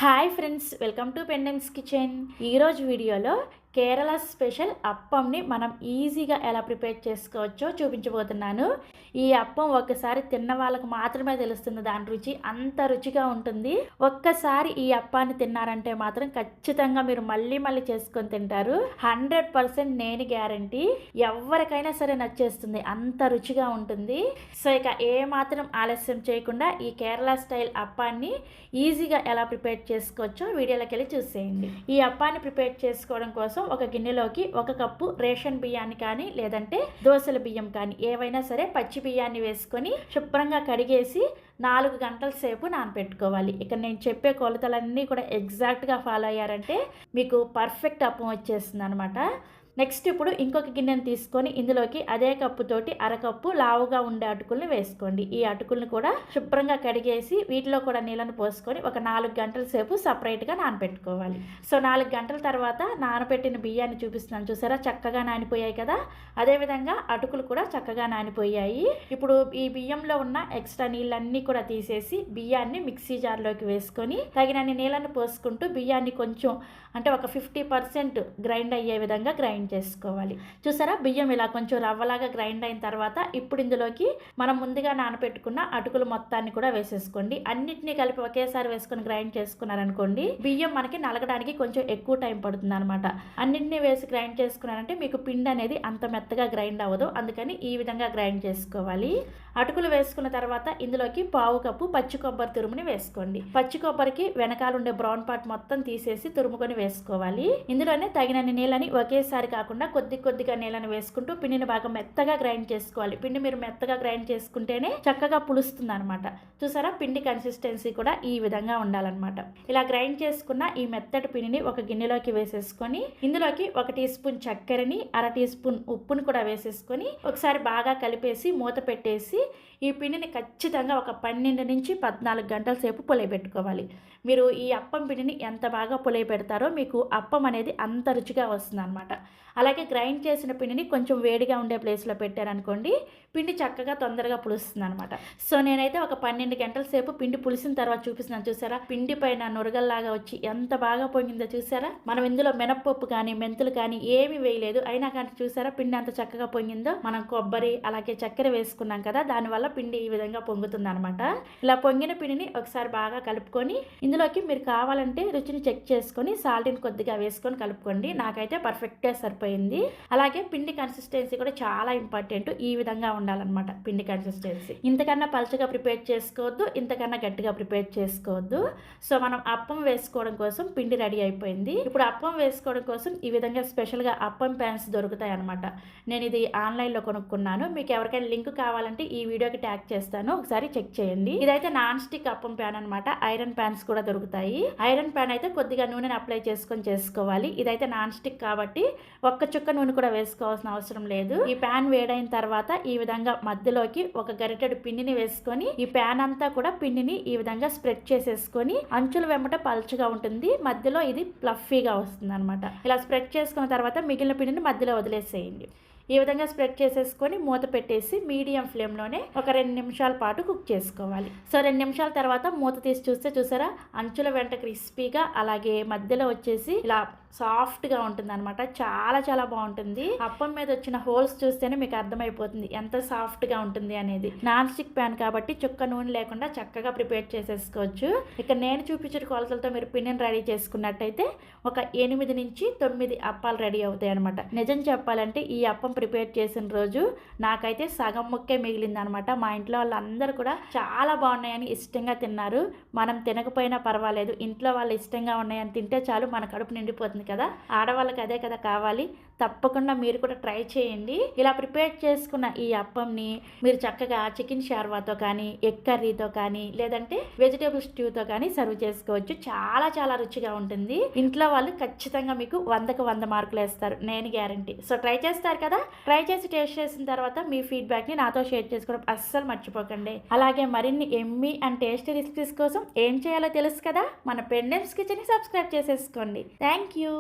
Hi friends, welcome to Pendems kitchen. ఈరోజు వీడియోలో Kerala special అప్పంని మనం ఈజీగా ఎలా ప్రిపేర్ చేసుకోవచ్చో చూపించబోతున్నాను. ఈ అప్పం ఒక్కసారి తిన్న వాళ్ళకి మాత్రమే తెలుస్తుంది దాని రుచి, అంత రుచిగా ఉంటుంది. ఒక్కసారి ఈ అప్పాన్ని తిన్నారంటే మాత్రం ఖచ్చితంగా మీరు మళ్ళీ మళ్ళీ చేసుకొని తింటారు. 100% నేను గ్యారంటీ. ఎవరికైనా సరే నచ్చేస్తుంది, అంత రుచిగా ఉంటుంది. సో ఇక ఏ మాత్రం ఆలస్యం చేయకుండా ఈ కేరళ స్టైల్ అప్పాన్ని ఈజీగా ఎలా ప్రిపేర్ చేసుకోవచ్చో వీడియోలోకి వెళ్ళి చూసేయండి. ఈ అప్పాన్ని ప్రిపేర్ చేసుకోవడం కోసం ఒక గిన్నెలోకి 1 కప్పు రేషన్ బియ్యాన్ని కానీ లేదంటే దోసల బియ్యం కానీ ఏవైనా సరే పచ్చి బియ్యాన్ని వేసుకొని శుభ్రంగా కడిగేసి 4 గంటల సేపు నానబెట్టుకోవాలి. ఇక నేను చెప్పే కొలతలన్నీ కూడా ఎగ్జాక్ట్గా ఫాలో అయ్యారంటే మీకు పర్ఫెక్ట్ అప్పం వచ్చేస్తుంది అనమాట. నెక్స్ట్ ఇప్పుడు ఇంకొక గిన్నెను తీసుకొని ఇందులోకి అదే కప్పుతోటి 1/2 కప్పు లావుగా ఉండే అటుకుల్ని వేసుకోండి. ఈ అటుకుల్ని కూడా శుభ్రంగా కడిగేసి వీటిలో కూడా నీళ్ళను పోసుకొని ఒక 4 గంటల సేపు సపరేట్గా నానబెట్టుకోవాలి. సో 4 గంటల తర్వాత నానబెట్టిన బియ్యాన్ని చూపిస్తున్నాను, చూసారా చక్కగా నానిపోయాయి కదా. అదేవిధంగా అటుకులు కూడా చక్కగా నానిపోయాయి. ఇప్పుడు ఈ బియ్యంలో ఉన్న ఎక్స్ట్రా నీళ్ళన్నీ కూడా తీసేసి బియ్యాన్ని మిక్సీ జార్లోకి వేసుకొని తగినన్ని నీళ్ళను పోసుకుంటూ బియ్యాన్ని కొంచెం అంటే ఒక 50% గ్రైండ్ అయ్యే విధంగా గ్రైండ్ చేసుకోవాలి. చూసారా బియ్యం ఇలా కొంచెం రవ్వలాగా గ్రైండ్ అయిన తర్వాత ఇప్పుడు ఇందులోకి మనం ముందుగా నానబెట్టుకున్న అటుకులు మొత్తాన్ని కూడా వేసేసుకోండి. అన్నిటినీ కలిపి ఒకేసారి వేసుకొని గ్రైండ్ చేసుకున్నారనుకోండి బియ్యం మనకి నలగడానికి కొంచెం ఎక్కువ టైం పడుతుంది అనమాట. అన్నింటినీ వేసి గ్రైండ్ చేసుకున్నారంటే మీకు పిండి అనేది అంత మెత్తగా గ్రైండ్ అవ్వదు, అందుకని ఈ విధంగా గ్రైండ్ చేసుకోవాలి. అటుకులు వేసుకున్న తర్వాత ఇందులోకి 1/2 కప్పు పచ్చి కొబ్బరి తురుముని వేసుకోండి. పచ్చి కొబ్బరికి వెనకాల ఉండే బ్రౌన్ పార్ట్ మొత్తం తీసేసి తురుముకొని వేసుకోవాలి. ఇందులోనే తగినన్ని నీళ్ళని ఒకేసారి కాకుండా కొద్దిగా నీళ్ళని వేసుకుంటూ పిండిని బాగా మెత్తగా గ్రైండ్ చేసుకోవాలి. పిండి మీరు మెత్తగా గ్రైండ్ చేసుకుంటేనే చక్కగా పులుస్తుంది అనమాట. చూసారా పిండి కన్సిస్టెన్సీ కూడా ఈ విధంగా ఉండాలన్నమాట. ఇలా గ్రైండ్ చేసుకున్న ఈ మెత్తటి పిండిని ఒక గిన్నెలోకి వేసేసుకొని ఇందులోకి 1 టీ స్పూన్ చక్కెరని 1/2 టీ స్పూన్ ఉప్పుని కూడా వేసేసుకొని ఒకసారి బాగా కలిపేసి మూత పెట్టేసి ఈ పిండిని ఖచ్చితంగా ఒక 12 నుంచి 14 గంటల సేపు పులియబెట్టుకోవాలి. మీరు ఈ అప్పం పిండిని ఎంత బాగా పులియబెడతారో మీకు అప్పం అనేది అంత రుచిగా వస్తుంది అనమాట. అలాగే గ్రైండ్ చేసిన పిండిని కొంచెం వేడిగా ఉండే ప్లేస్లో పెట్టారనుకోండి పిండి చక్కగా తొందరగా పులుస్తుంది అనమాట. సో నేనైతే ఒక 12 గంటల సేపు పిండి పులిసిన తర్వాత చూపిస్తున్నాను. చూసారా పిండి పైన నురగల్లాగా వచ్చి ఎంత బాగా పొంగిందో చూసారా. మనం ఇందులో మినప్పప్పు కానీ మెంతులు కానీ ఏమీ వేయలేదు, అయినా కానీ చూసారా పిండి అంత చక్కగా పొంగిందో. మనం కొబ్బరి అలాగే చక్కెర వేసుకున్నాం కదా, దానివల్ల పిండి ఈ విధంగా పొంగుతుంది అనమాట. ఇలా పొంగిన పిండిని ఒకసారి బాగా కలుపుకొని ఇందులోకి మీరు కావాలంటే రుచిని చెక్ చేసుకొని సాల్ట్ని కొద్దిగా వేసుకొని కలుపుకోండి. నాకైతే పర్ఫెక్ట్గా సరిపోయింది. అలాగే పిండి కన్సిస్టెన్సీ కూడా చాలా ఇంపార్టెంట్. ఈ విధంగా ఉండాలన్నమాట పిండి కన్సిస్టెన్సీ. ఇంతకన్నా పలుచగా ప్రిపేర్ చేసుకోవద్దు, ఇంతకన్నా గట్టిగా ప్రిపేర్ చేసుకోవద్దు. సో మనం అప్పం వేసుకోవడం కోసం పిండి రెడీ అయిపోయింది. ఇప్పుడు అప్పం వేసుకోవడం కోసం ఈ విధంగా స్పెషల్గా అప్పం ప్యాన్స్ దొరుకుతాయి అనమాట. నేను ఇది ఆన్లైన్లో కొనుక్కున్నాను. మీకు ఎవరికైనా లింక్ కావాలంటే ఈ వీడియోకి ట్యాగ్ చేస్తాను, ఒకసారి చెక్ చేయండి. ఇదైతే నాన్ స్టిక్ అప్పం ప్యాన్ అనమాట. ఐరన్ ప్యాన్స్ కూడా దొరుకుతాయి. ఐరన్ ప్యాన్ అయితే కొద్దిగా నూనెని అప్లై చేసుకొని చేసుకోవాలి. ఇదైతే నాన్ స్టిక్ కాబట్టి ఒక్క చుక్క నూనె కూడా వేసుకోవాల్సిన అవసరం లేదు. ఈ ప్యాన్ వేడైన తర్వాత ఈ విధంగా మధ్యలోకి ఒక గరిటెడు పిండిని వేసుకొని ఈ ప్యాన్ అంతా కూడా పిండిని ఈ విధంగా స్ప్రెడ్ చేసేసుకొని అంచుల వెంబట పలుచగా ఉంటుంది, మధ్యలో ఇది ఫ్లఫీగా వస్తుంది అనమాట. ఇలా స్ప్రెడ్ చేసుకున్న తర్వాత మిగిలిన పిండిని మధ్యలో వదిలేసేయండి. ఈ విధంగా స్ప్రెడ్ చేసేసుకొని మూత పెట్టేసి మీడియం ఫ్లేమ్లోనే ఒక 2 నిమిషాల పాటు కుక్ చేసుకోవాలి. సో 2 నిమిషాల తర్వాత మూత తీసి చూస్తే చూసారా అంచుల వెంట క్రిస్పీగా అలాగే మధ్యలో వచ్చేసి ఇలా సాఫ్ట్గా ఉంటుంది అనమాట. చాలా చాలా బాగుంటుంది. అప్పం మీద వచ్చిన హోల్స్ చూస్తేనే మీకు అర్థమైపోతుంది ఎంత సాఫ్ట్గా ఉంటుంది అనేది. నాన్ స్టిక్ ప్యాన్ కాబట్టి చుక్క నూనె లేకుండా చక్కగా ప్రిపేర్ చేసేసుకోవచ్చు. ఇక నేను చూపించిన కొలతలతో మీరు పిండిని రెడీ చేసుకున్నట్టయితే ఒక 8 నుంచి 9 అప్పాలు రెడీ అవుతాయి అనమాట. నిజం చెప్పాలంటే ఈ అప్పం ప్రిపేర్ చేసిన రోజు నాకైతే సగం ముక్కే మిగిలింది అనమాట. మా ఇంట్లో వాళ్ళందరూ కూడా చాలా బాగున్నాయని ఇష్టంగా తిన్నారు. మనం తినకపోయినా పర్వాలేదు, ఇంట్లో వాళ్ళు ఇష్టంగా ఉన్నాయని తింటే చాలు మన కడుపు నిండిపోతుంది కదా. ఆడవాళ్ళకి అదే కదా కావాలి. తప్పకుండా మీరు కూడా ట్రై చేయండి. ఇలా ప్రిపేర్ చేసుకున్న ఈ అప్పంని మీరు చక్కగా చికెన్ షార్వాతో కానీ ఎగ్ కర్రీతో కానీ లేదంటే వెజిటేబుల్ స్ట్యూతో కానీ సర్వ్ చేసుకోవచ్చు. చాలా చాలా రుచిగా ఉంటుంది. ఇంట్లో వాళ్ళు ఖచ్చితంగా మీకు 100కి 100 మార్కులు వేస్తారు, నేను గ్యారంటీ. సో ట్రై చేస్తారు కదా. ట్రై చేసి టేస్ట్ చేసిన తర్వాత మీ ఫీడ్బ్యాక్ని నాతో షేర్ చేసుకోవడం అస్సలు మర్చిపోకండి. అలాగే మరిన్ని ఎమ్మీ అండ్ టేస్టీ రెసిపీస్ కోసం ఏం చేయాలో తెలుసు కదా, మన పెండెమ్స్ కిచెన్ని సబ్స్క్రైబ్ చేసేసుకోండి. Thank you.